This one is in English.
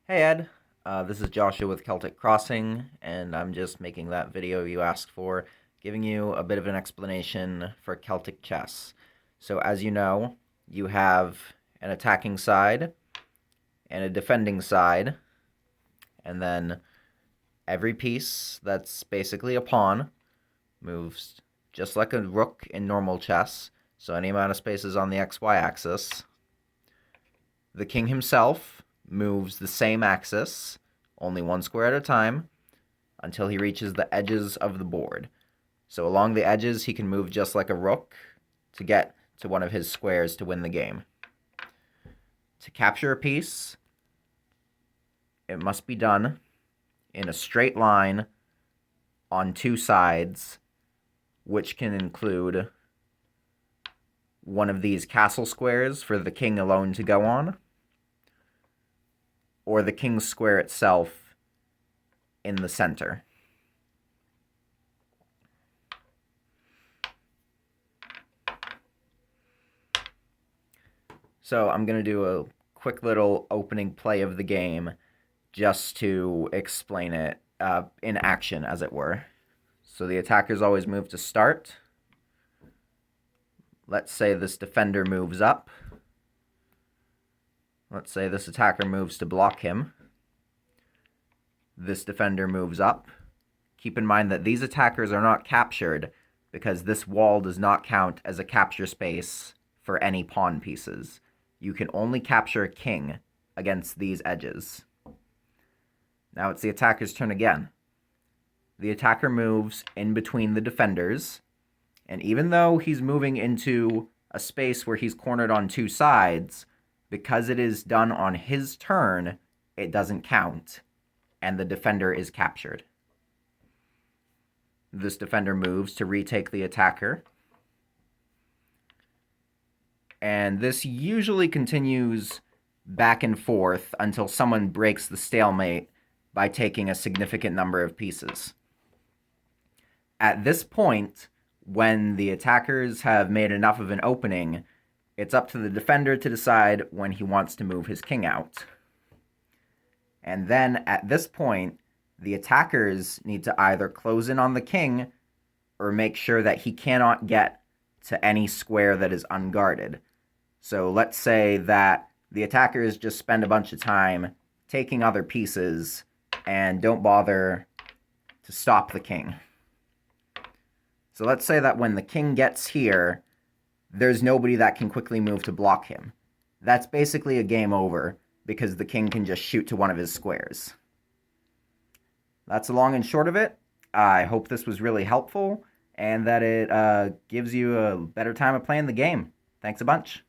Hey Ed, this is Joshua with Celtic Crossing, and I'm just making that video you asked for, giving you a bit of an explanation for Celtic chess. So as you know, you have an attacking side and a defending side, and then every piece that's basically a pawn moves just like a rook in normal chess, so any amount of space is on the XY axis. The king himself moves the same axis, only one square at a time, until he reaches the edges of the board. So along the edges, he can move just like a rook to get to one of his squares to win the game. To capture a piece, it must be done in a straight line on two sides, which can include one of these castle squares for the king alone to go on, or the king's square itself in the center. So I'm going to do a quick little opening play of the game just to explain it in action, as it were. So the attackers always move to start. Let's say this defender moves up. Let's say this attacker moves to block him. This defender moves up. Keep in mind that these attackers are not captured because this wall does not count as a capture space for any pawn pieces. You can only capture a king against these edges. Now it's the attacker's turn again. The attacker moves in between the defenders, and even though he's moving into a space where he's cornered on two sides, because it is done on his turn, it doesn't count, and the defender is captured. This defender moves to retake the attacker, and this usually continues back and forth until someone breaks the stalemate by taking a significant number of pieces. At this point, when the attackers have made enough of an opening, it's up to the defender to decide when he wants to move his king out. And then at this point, the attackers need to either close in on the king or make sure that he cannot get to any square that is unguarded. So let's say that the attackers just spend a bunch of time taking other pieces and don't bother to stop the king. So let's say that when the king gets here, there's nobody that can quickly move to block him. That's basically a game over because the king can just shoot to one of his squares. That's the long and short of it. I hope this was really helpful and that it gives you a better time of playing the game. Thanks a bunch.